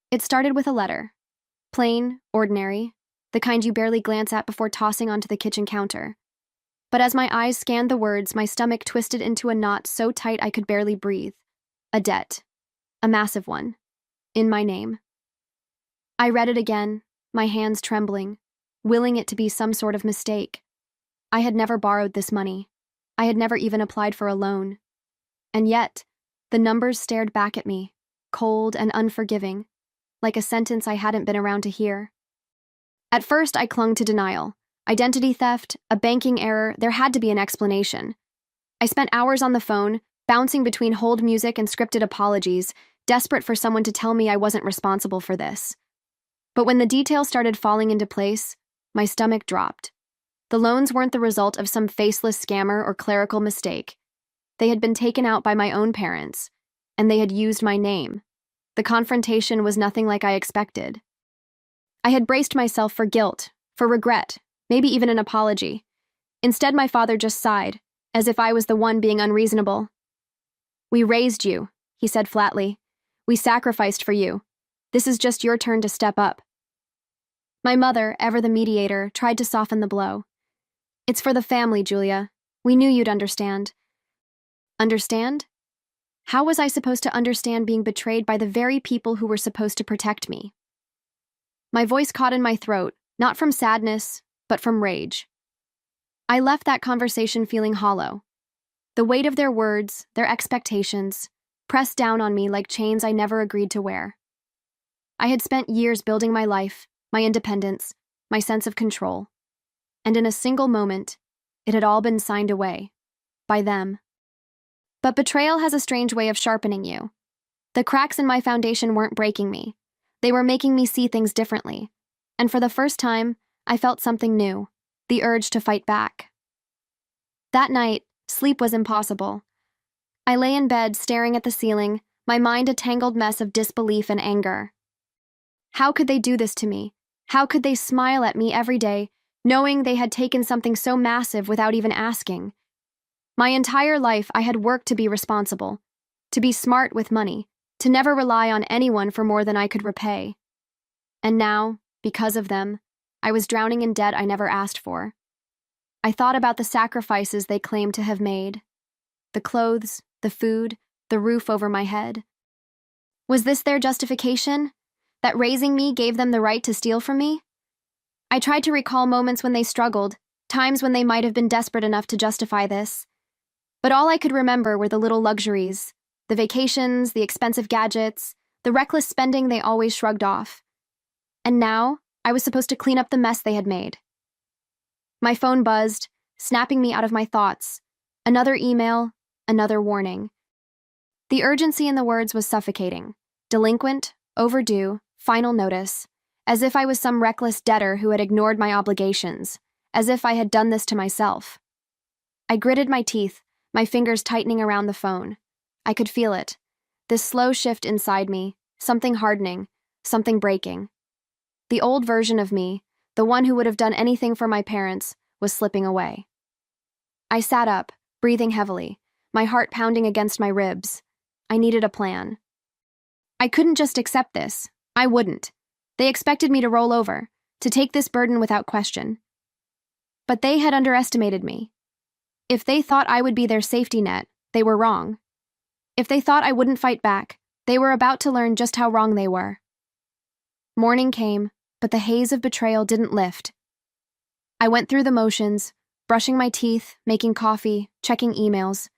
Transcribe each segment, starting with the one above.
It started with a letter. Plain, ordinary, the kind you barely glance at before tossing onto the kitchen counter. But as my eyes scanned the words, my stomach twisted into a knot so tight I could barely breathe. A debt. A massive one. In my name. I read it again, my hands trembling, willing it to be some sort of mistake. I had never borrowed this money. I had never even applied for a loan. And yet, the numbers stared back at me, cold and unforgiving, like a sentence I hadn't been around to hear. At first, I clung to denial. Identity theft, a banking error, there had to be an explanation. I spent hours on the phone, bouncing between hold music and scripted apologies, desperate for someone to tell me I wasn't responsible for this. But when the details started falling into place, my stomach dropped. The loans weren't the result of some faceless scammer or clerical mistake. They had been taken out by my own parents, and they had used my name. The confrontation was nothing like I expected. I had braced myself for guilt, for regret, maybe even an apology. Instead, my father just sighed, as if I was the one being unreasonable. "We raised you," he said flatly. "We sacrificed for you. This is just your turn to step up." My mother, ever the mediator, tried to soften the blow. "It's for the family, Julia. We knew you'd understand." Understand? How was I supposed to understand being betrayed by the very people who were supposed to protect me? My voice caught in my throat, not from sadness, but from rage. I left that conversation feeling hollow. The weight of their words, their expectations, pressed down on me like chains I never agreed to wear. I had spent years building my life, my independence, my sense of control. And in a single moment, it had all been signed away. By them. But betrayal has a strange way of sharpening you. The cracks in my foundation weren't breaking me. They were making me see things differently. And for the first time, I felt something new, the urge to fight back. That night, sleep was impossible. I lay in bed, staring at the ceiling, my mind a tangled mess of disbelief and anger. How could they do this to me? How could they smile at me every day, knowing they had taken something so massive without even asking? My entire life, I had worked to be responsible, to be smart with money, to never rely on anyone for more than I could repay. And now, because of them, I was drowning in debt I never asked for. I thought about the sacrifices they claimed to have made. The clothes, the food, the roof over my head. Was this their justification? That raising me gave them the right to steal from me? I tried to recall moments when they struggled, times when they might have been desperate enough to justify this. But all I could remember were the little luxuries, the vacations, the expensive gadgets, the reckless spending they always shrugged off. And now, I was supposed to clean up the mess they had made. My phone buzzed, snapping me out of my thoughts. Another email, another warning. The urgency in the words was suffocating. Delinquent, overdue, final notice. As if I was some reckless debtor who had ignored my obligations. As if I had done this to myself. I gritted my teeth, my fingers tightening around the phone. I could feel it. This slow shift inside me, something hardening, something breaking. The old version of me, the one who would have done anything for my parents, was slipping away. I sat up, breathing heavily, my heart pounding against my ribs. I needed a plan. I couldn't just accept this. I wouldn't. They expected me to roll over, to take this burden without question. But they had underestimated me. If they thought I would be their safety net, they were wrong. If they thought I wouldn't fight back, they were about to learn just how wrong they were. Morning came, but the haze of betrayal didn't lift. I went through the motions, brushing my teeth, making coffee, checking emails.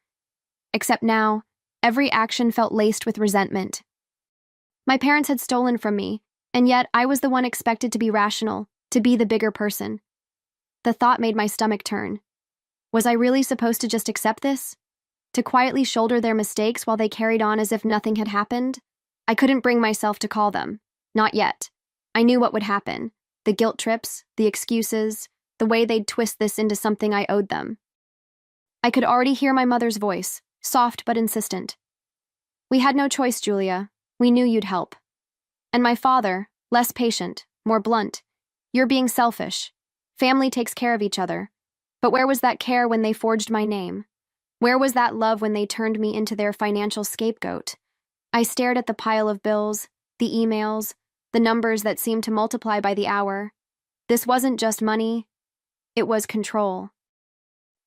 Except now, every action felt laced with resentment. My parents had stolen from me, and yet I was the one expected to be rational, to be the bigger person. The thought made my stomach turn. Was I really supposed to just accept this? To quietly shoulder their mistakes while they carried on as if nothing had happened? I couldn't bring myself to call them. Not yet. I knew what would happen. The guilt trips, the excuses, the way they'd twist this into something I owed them. I could already hear my mother's voice, soft but insistent. "We had no choice, Julia. We knew you'd help." And my father, less patient, more blunt. "You're being selfish. Family takes care of each other. But where was that care when they forged my name? Where was that love when they turned me into their financial scapegoat?" I stared at the pile of bills, the emails, the numbers that seemed to multiply by the hour. This wasn't just money, it was control.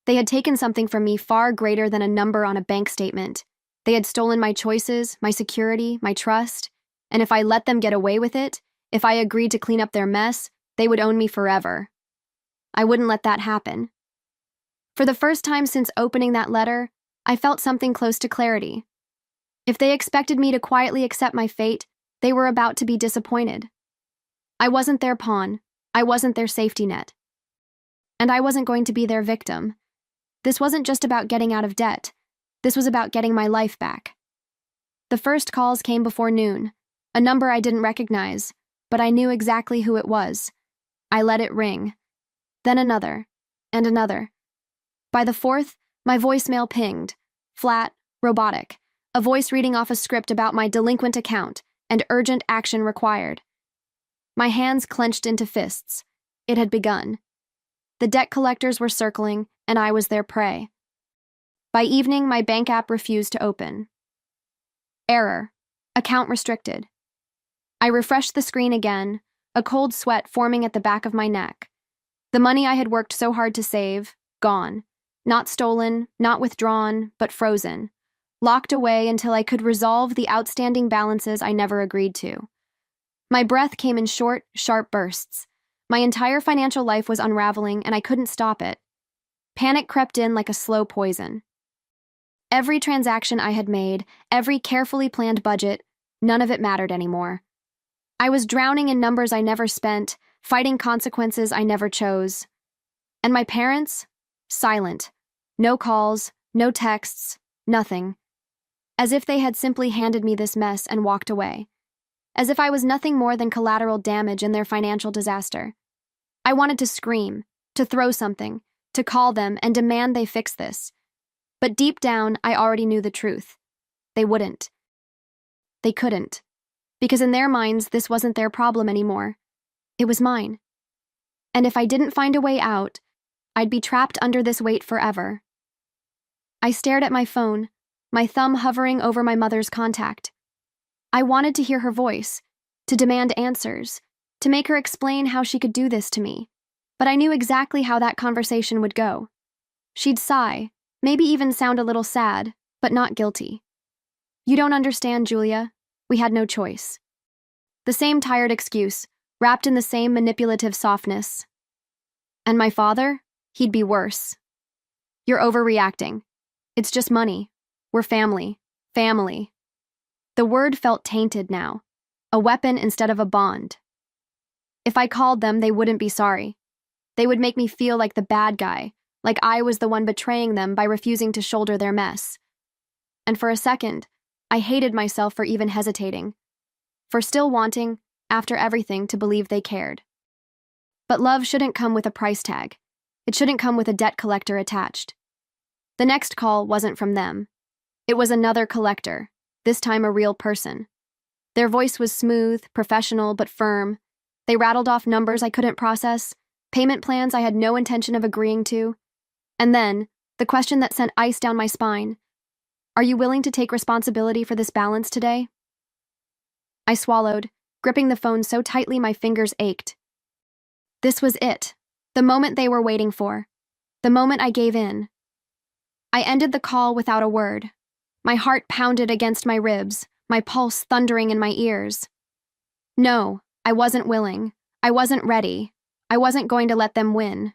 They had taken something from me far greater than a number on a bank statement. They had stolen my choices, my security, my trust, and if I let them get away with it, if I agreed to clean up their mess, they would own me forever. I wouldn't let that happen. For the first time since opening that letter, I felt something close to clarity. If they expected me to quietly accept my fate, they were about to be disappointed. I wasn't their pawn. I wasn't their safety net. And I wasn't going to be their victim. This wasn't just about getting out of debt. This was about getting my life back. The first calls came before noon, a number I didn't recognize, but I knew exactly who it was. I let it ring. Then another, and another. By the fourth, my voicemail pinged, flat, robotic, a voice reading off a script about my delinquent account and urgent action required. My hands clenched into fists. It had begun. The debt collectors were circling, and I was their prey. By evening, my bank app refused to open. Error. Account restricted. I refreshed the screen again, a cold sweat forming at the back of my neck. The money I had worked so hard to save, gone. Not stolen, not withdrawn, but frozen. Locked away until I could resolve the outstanding balances I never agreed to. My breath came in short, sharp bursts. My entire financial life was unraveling, and I couldn't stop it. Panic crept in like a slow poison. Every transaction I had made, every carefully planned budget, none of it mattered anymore. I was drowning in numbers I never spent, fighting consequences I never chose. And my parents? Silent. No calls, no texts, nothing. As if they had simply handed me this mess and walked away. As if I was nothing more than collateral damage in their financial disaster. I wanted to scream, to throw something, to call them and demand they fix this. But deep down, I already knew the truth. They wouldn't. They couldn't. Because in their minds, this wasn't their problem anymore. It was mine. And if I didn't find a way out, I'd be trapped under this weight forever. I stared at my phone, my thumb hovering over my mother's contact. I wanted to hear her voice, to demand answers, to make her explain how she could do this to me. But I knew exactly how that conversation would go. She'd sigh, maybe even sound a little sad, but not guilty. You don't understand, Julia. We had no choice. The same tired excuse, wrapped in the same manipulative softness. And my father? He'd be worse. You're overreacting. It's just money. We're family. Family. The word felt tainted now, a weapon instead of a bond. If I called them, they wouldn't be sorry. They would make me feel like the bad guy, like I was the one betraying them by refusing to shoulder their mess. And for a second, I hated myself for even hesitating, for still wanting, after everything, to believe they cared. But love shouldn't come with a price tag. It shouldn't come with a debt collector attached. The next call wasn't from them. It was another collector, this time a real person. Their voice was smooth, professional, but firm. They rattled off numbers I couldn't process, payment plans I had no intention of agreeing to. And then, the question that sent ice down my spine. Are you willing to take responsibility for this balance today? I swallowed, gripping the phone so tightly my fingers ached. This was it, the moment they were waiting for, the moment I gave in. I ended the call without a word. My heart pounded against my ribs, my pulse thundering in my ears. No, I wasn't willing. I wasn't ready. I wasn't going to let them win.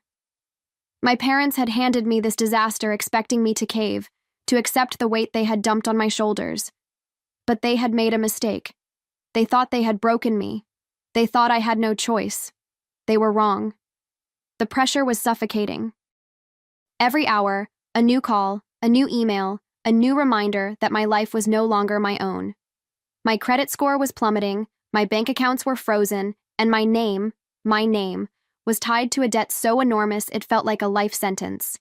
My parents had handed me this disaster expecting me to cave, to accept the weight they had dumped on my shoulders. But they had made a mistake. They thought they had broken me. They thought I had no choice. They were wrong. The pressure was suffocating. Every hour, a new call, a new email, a new reminder that my life was no longer my own. My credit score was plummeting, my bank accounts were frozen, and my name, was tied to a debt so enormous it felt like a life sentence.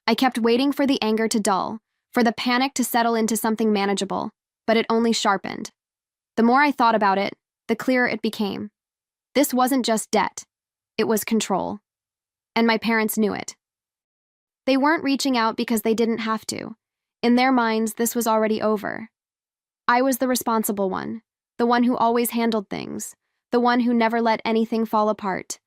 I kept waiting for the anger to dull, for the panic to settle into something manageable, but it only sharpened. The more I thought about it, the clearer it became. This wasn't just debt. It was control. And my parents knew it. They weren't reaching out because they didn't have to. In their minds, this was already over. I was the responsible one. the one who always handled things, the one who never let anything fall apart.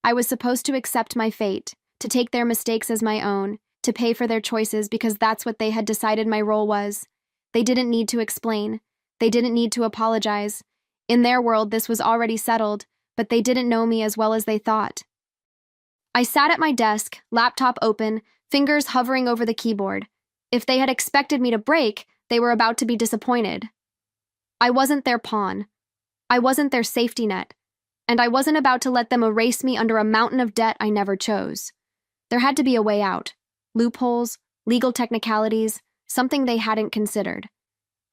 I was supposed to accept my fate, to take their mistakes as my own, to pay for their choices because that's what they had decided my role was. They didn't need to explain. They didn't need to apologize. In their world, this was already settled, but they didn't know me as well as they thought. I sat at my desk, laptop open, fingers hovering over the keyboard. If they had expected me to break, they were about to be disappointed. I wasn't their pawn. I wasn't their safety net. And I wasn't about to let them erase me under a mountain of debt I never chose. There had to be a way out. Loopholes, legal technicalities, something they hadn't considered.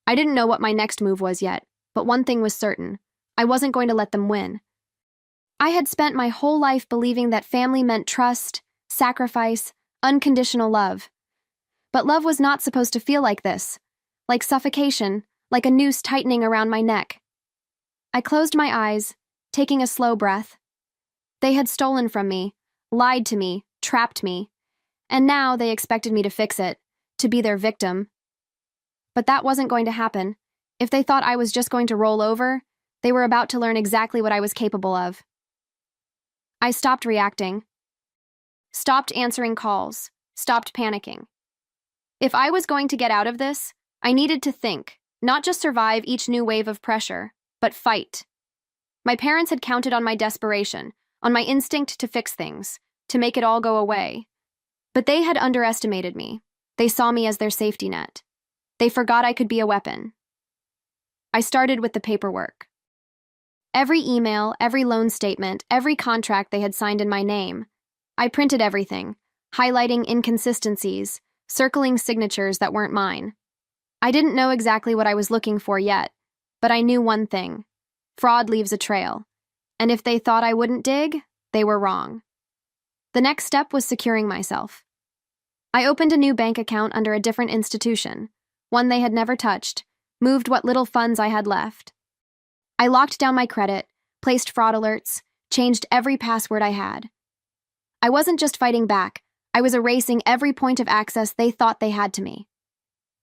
I didn't know what my next move was yet, but one thing was certain. I wasn't going to let them win. I had spent my whole life believing that family meant trust, sacrifice, unconditional love. But love was not supposed to feel like this, like suffocation, like a noose tightening around my neck. I closed my eyes, taking a slow breath. They had stolen from me, lied to me, trapped me, and now they expected me to fix it, to be their victim. But that wasn't going to happen. If they thought I was just going to roll over, they were about to learn exactly what I was capable of. I stopped reacting, stopped answering calls, stopped panicking. If I was going to get out of this, I needed to think, not just survive each new wave of pressure, but fight. My parents had counted on my desperation, on my instinct to fix things, to make it all go away. But they had underestimated me. They saw me as their safety net. They forgot I could be a weapon. I started with the paperwork. Every email, every loan statement, every contract they had signed in my name. I printed everything, highlighting inconsistencies, circling signatures that weren't mine. I didn't know exactly what I was looking for yet, but I knew one thing. Fraud leaves a trail. And if they thought I wouldn't dig, they were wrong. The next step was securing myself. I opened a new bank account under a different institution, one they had never touched, moved what little funds I had left. I locked down my credit, placed fraud alerts, changed every password I had. I wasn't just fighting back, I was erasing every point of access they thought they had to me.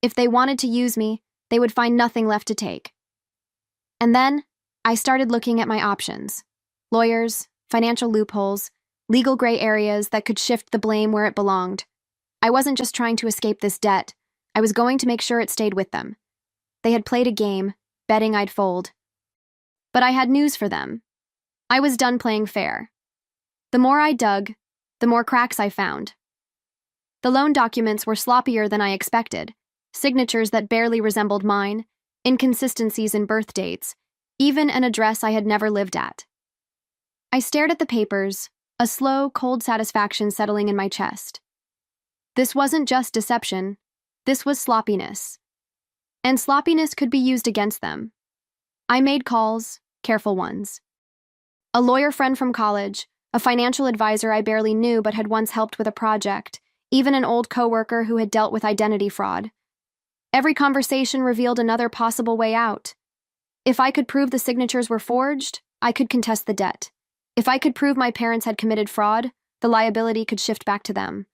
If they wanted to use me, they would find nothing left to take. And then, I started looking at my options. Lawyers, financial loopholes, legal gray areas that could shift the blame where it belonged. I wasn't just trying to escape this debt, I was going to make sure it stayed with them. They had played a game, betting I'd fold. But I had news for them. I was done playing fair. The more I dug, the more cracks I found. The loan documents were sloppier than I expected, signatures that barely resembled mine, inconsistencies in birth dates, even an address I had never lived at. I stared at the papers, a slow, cold satisfaction settling in my chest. This wasn't just deception, this was sloppiness. And sloppiness could be used against them. I made calls, careful ones. A lawyer friend from college, a financial advisor I barely knew but had once helped with a project, even an old coworker who had dealt with identity fraud. Every conversation revealed another possible way out. If I could prove the signatures were forged, I could contest the debt. If I could prove my parents had committed fraud, the liability could shift back to them.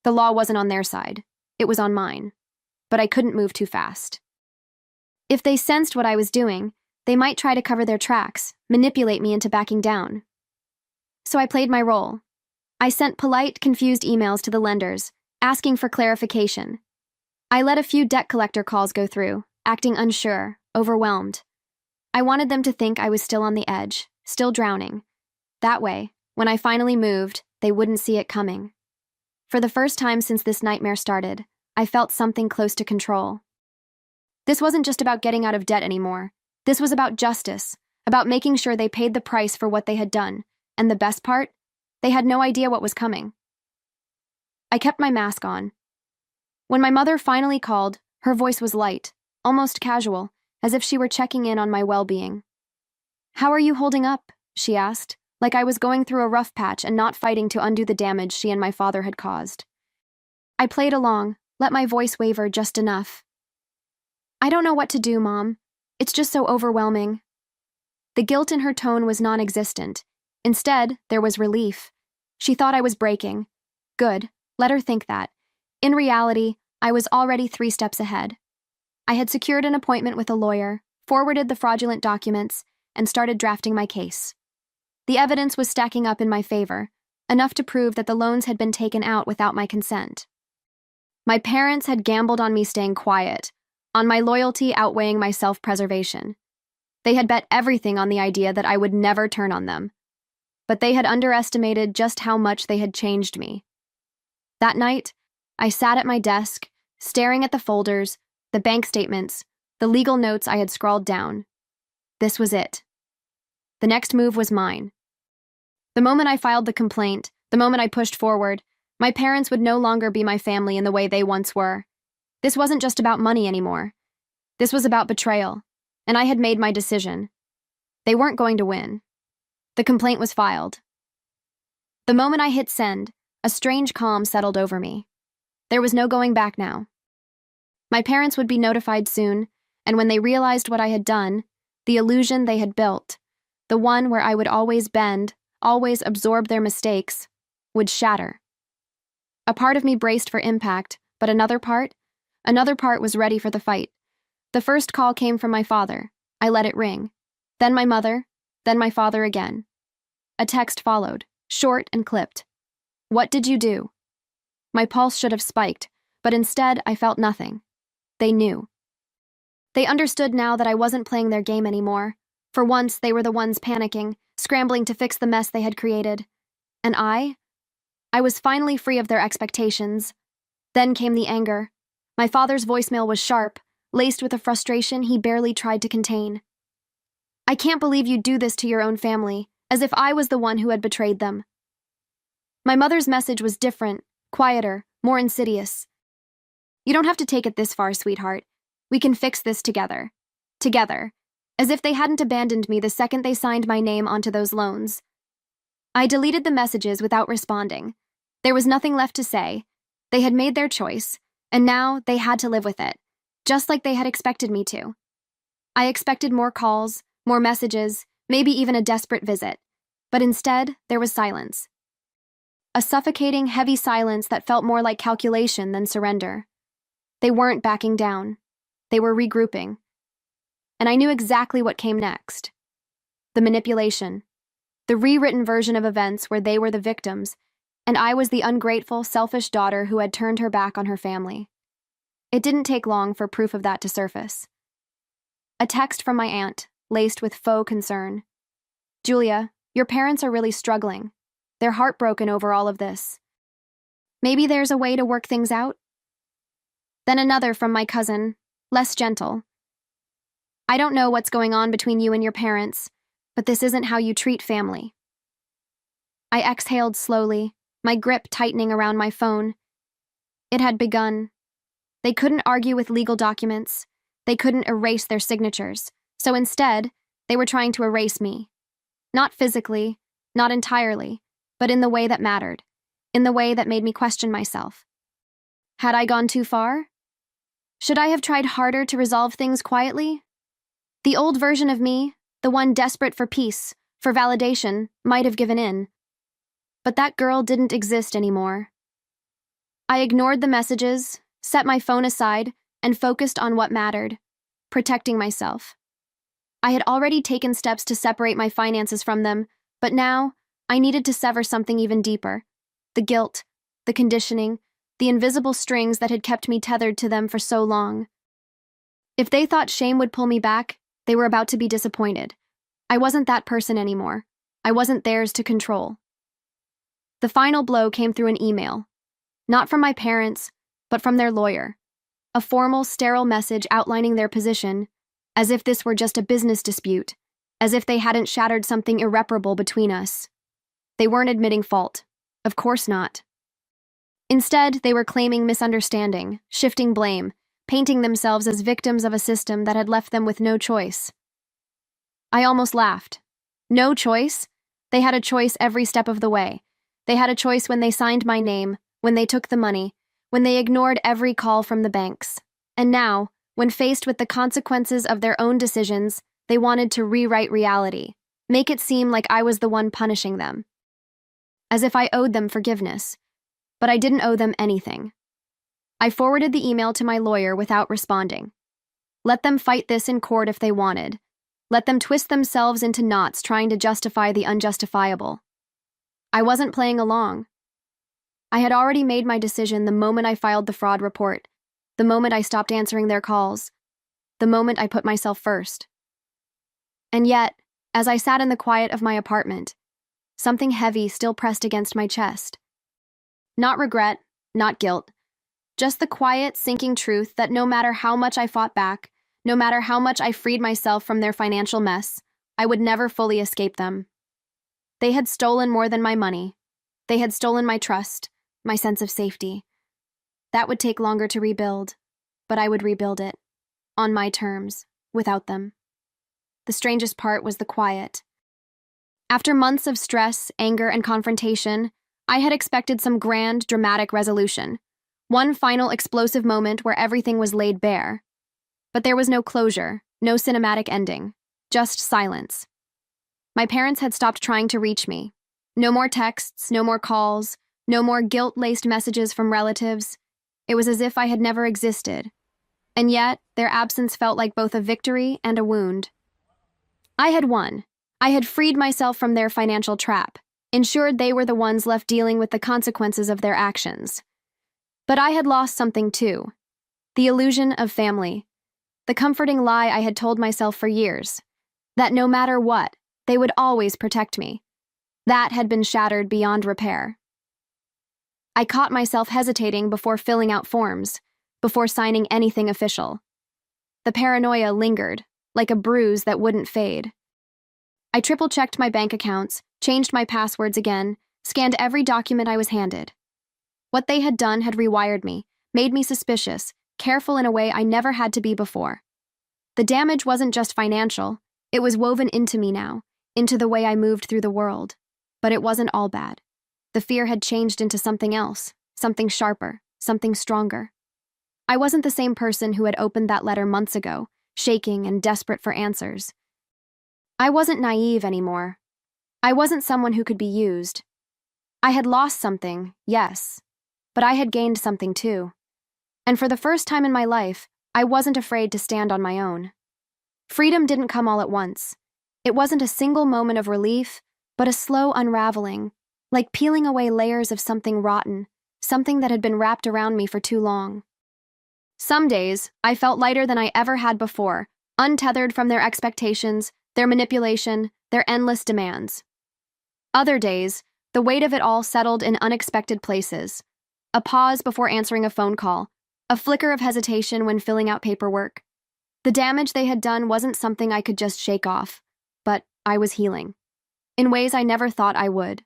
The law wasn't on their side. It was on mine. But I couldn't move too fast. If they sensed what I was doing, they might try to cover their tracks, manipulate me into backing down. So I played my role. I sent polite, confused emails to the lenders, asking for clarification. I let a few debt collector calls go through, acting unsure, overwhelmed. I wanted them to think I was still on the edge, still drowning. That way, when I finally moved, they wouldn't see it coming. For the first time since this nightmare started, I felt something close to control. This wasn't just about getting out of debt anymore. This was about justice, about making sure they paid the price for what they had done, and the best part, they had no idea what was coming. I kept my mask on. When my mother finally called, her voice was light, almost casual, as if she were checking in on my well-being. "How are you holding up?" she asked, like I was going through a rough patch and not fighting to undo the damage she and my father had caused. I played along, let my voice waver just enough. "I don't know what to do, Mom. It's just so overwhelming." The guilt in her tone was non-existent. Instead, there was relief. She thought I was breaking. Good, let her think that. In reality, I was already 3 steps ahead. I had secured an appointment with a lawyer, forwarded the fraudulent documents, and started drafting my case. The evidence was stacking up in my favor, enough to prove that the loans had been taken out without my consent. My parents had gambled on me staying quiet, on my loyalty outweighing my self-preservation. They had bet everything on the idea that I would never turn on them. But they had underestimated just how much they had changed me. That night, I sat at my desk, staring at the folders, the bank statements, the legal notes I had scrawled down. This was it. The next move was mine. The moment I filed the complaint, the moment I pushed forward, my parents would no longer be my family in the way they once were. This wasn't just about money anymore. This was about betrayal, and I had made my decision. They weren't going to win. The complaint was filed. The moment I hit send, a strange calm settled over me. There was no going back now. My parents would be notified soon, and when they realized what I had done, the illusion they had built, the one where I would always bend, always absorb their mistakes, would shatter. A part of me braced for impact, but another part was ready for the fight. The first call came from my father. I let it ring. Then my mother, then my father again. A text followed, short and clipped. "What did you do?" My pulse should have spiked, but instead I felt nothing. They knew. They understood now that I wasn't playing their game anymore. For once, they were the ones panicking, scrambling to fix the mess they had created. And I was finally free of their expectations. Then came the anger. My father's voicemail was sharp, laced with a frustration he barely tried to contain. "I can't believe you'd do this to your own family," as if I was the one who had betrayed them. My mother's message was different, quieter, more insidious. "You don't have to take it this far, sweetheart. We can fix this together." Together. As if they hadn't abandoned me the second they signed my name onto those loans. I deleted the messages without responding. There was nothing left to say. They had made their choice, and now they had to live with it, just like they had expected me to. I expected more calls, more messages, maybe even a desperate visit. But instead, there was silence. A suffocating, heavy silence that felt more like calculation than surrender. They weren't backing down. They were regrouping. And I knew exactly what came next. The manipulation. The rewritten version of events where they were the victims, and I was the ungrateful, selfish daughter who had turned her back on her family. It didn't take long for proof of that to surface. A text from my aunt, laced with faux concern. "Julia, your parents are really struggling. They're heartbroken over all of this. Maybe there's a way to work things out?" Then another from my cousin, less gentle. "I don't know what's going on between you and your parents, but this isn't how you treat family." I exhaled slowly, my grip tightening around my phone. It had begun. They couldn't argue with legal documents. They couldn't erase their signatures. So instead, they were trying to erase me. Not physically, not entirely, but in the way that mattered, in the way that made me question myself. Had I gone too far? Should I have tried harder to resolve things quietly? The old version of me, the one desperate for peace, for validation, might have given in. But that girl didn't exist anymore. I ignored the messages, set my phone aside, and focused on what mattered, protecting myself. I had already taken steps to separate my finances from them, but now I needed to sever something even deeper. The guilt, the conditioning, the invisible strings that had kept me tethered to them for so long. If they thought shame would pull me back, they were about to be disappointed. I wasn't that person anymore. I wasn't theirs to control. The final blow came through an email. Not from my parents, but from their lawyer. A formal, sterile message outlining their position, as if this were just a business dispute, as if they hadn't shattered something irreparable between us. They weren't admitting fault. Of course not. Instead, they were claiming misunderstanding, shifting blame, painting themselves as victims of a system that had left them with no choice. I almost laughed. No choice? They had a choice every step of the way. They had a choice when they signed my name, when they took the money, when they ignored every call from the banks. And now, when faced with the consequences of their own decisions, they wanted to rewrite reality, make it seem like I was the one punishing them. As if I owed them forgiveness. But I didn't owe them anything. I forwarded the email to my lawyer without responding. Let them fight this in court if they wanted. Let them twist themselves into knots trying to justify the unjustifiable. I wasn't playing along. I had already made my decision the moment I filed the fraud report, the moment I stopped answering their calls, the moment I put myself first. And yet, as I sat in the quiet of my apartment, something heavy still pressed against my chest. Not regret, not guilt, just the quiet, sinking truth that no matter how much I fought back, no matter how much I freed myself from their financial mess, I would never fully escape them. They had stolen more than my money. They had stolen my trust, my sense of safety. That would take longer to rebuild, but I would rebuild it, on my terms, without them. The strangest part was the quiet. After months of stress, anger, and confrontation, I had expected some grand, dramatic resolution, one final explosive moment where everything was laid bare. But there was no closure, no cinematic ending, just silence. My parents had stopped trying to reach me. No more texts, no more calls, no more guilt-laced messages from relatives. It was as if I had never existed. And yet, their absence felt like both a victory and a wound. I had won. I had freed myself from their financial trap, ensured they were the ones left dealing with the consequences of their actions. But I had lost something too. The illusion of family. The comforting lie I had told myself for years, that no matter what, they would always protect me. That had been shattered beyond repair. I caught myself hesitating before filling out forms, before signing anything official. The paranoia lingered, like a bruise that wouldn't fade. I triple-checked my bank accounts, changed my passwords again, scanned every document I was handed. What they had done had rewired me, made me suspicious, careful in a way I never had to be before. The damage wasn't just financial, it was woven into me now, into the way I moved through the world. But it wasn't all bad. The fear had changed into something else, something sharper, something stronger. I wasn't the same person who had opened that letter months ago, shaking and desperate for answers. I wasn't naive anymore. I wasn't someone who could be used. I had lost something, yes, but I had gained something too. And for the first time in my life, I wasn't afraid to stand on my own. Freedom didn't come all at once. It wasn't a single moment of relief, but a slow unraveling, like peeling away layers of something rotten, something that had been wrapped around me for too long. Some days, I felt lighter than I ever had before, untethered from their expectations, their manipulation, their endless demands. Other days, the weight of it all settled in unexpected places. A pause before answering a phone call, a flicker of hesitation when filling out paperwork. The damage they had done wasn't something I could just shake off, but I was healing. In ways I never thought I would.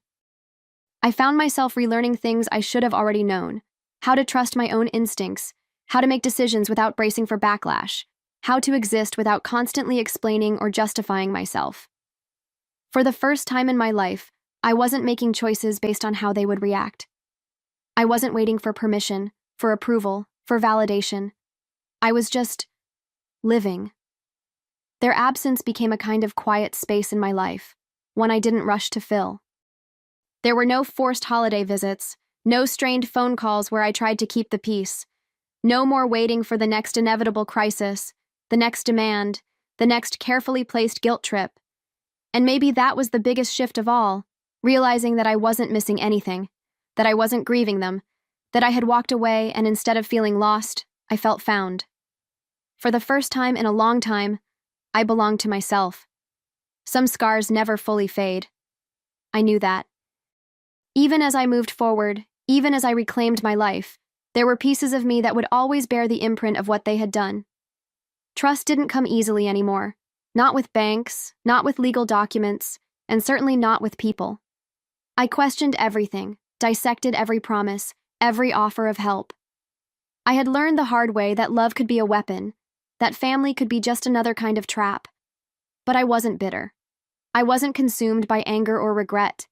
I found myself relearning things I should have already known. How to trust my own instincts, how to make decisions without bracing for backlash, how to exist without constantly explaining or justifying myself. For the first time in my life, I wasn't making choices based on how they would react. I wasn't waiting for permission, for approval, for validation. I was just living. Their absence became a kind of quiet space in my life, one I didn't rush to fill. There were no forced holiday visits, no strained phone calls where I tried to keep the peace, no more waiting for the next inevitable crisis, the next demand, the next carefully placed guilt trip. And maybe that was the biggest shift of all, realizing that I wasn't missing anything, that I wasn't grieving them, that I had walked away and instead of feeling lost, I felt found. For the first time in a long time, I belonged to myself. Some scars never fully fade. I knew that. Even as I moved forward, even as I reclaimed my life, there were pieces of me that would always bear the imprint of what they had done. Trust didn't come easily anymore. Not with banks, not with legal documents, and certainly not with people. I questioned everything, dissected every promise, every offer of help. I had learned the hard way that love could be a weapon, that family could be just another kind of trap. But I wasn't bitter. I wasn't consumed by anger or regret.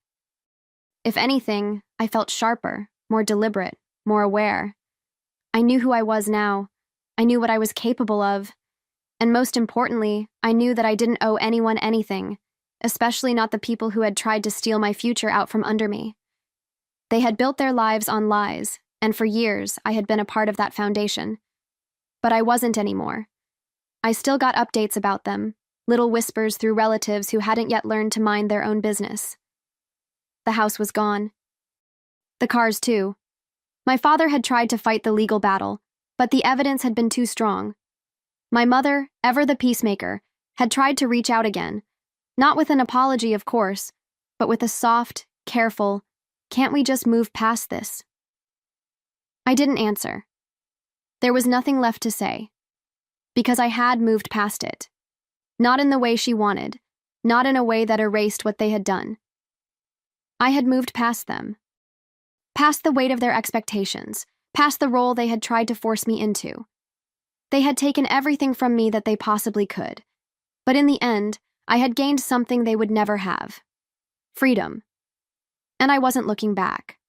If anything, I felt sharper, more deliberate, more aware. I knew who I was now. I knew what I was capable of. And most importantly, I knew that I didn't owe anyone anything, especially not the people who had tried to steal my future out from under me. They had built their lives on lies, and for years I had been a part of that foundation. But I wasn't anymore. I still got updates about them, little whispers through relatives who hadn't yet learned to mind their own business. The house was gone. The cars, too. My father had tried to fight the legal battle, but the evidence had been too strong. My mother, ever the peacemaker, had tried to reach out again, not with an apology, of course, but with a soft, careful, "Can't we just move past this?" I didn't answer. There was nothing left to say, because I had moved past it. Not in the way she wanted, not in a way that erased what they had done. I had moved past them. Past the weight of their expectations, past the role they had tried to force me into. They had taken everything from me that they possibly could, but in the end, I had gained something they would never have. Freedom. And I wasn't looking back.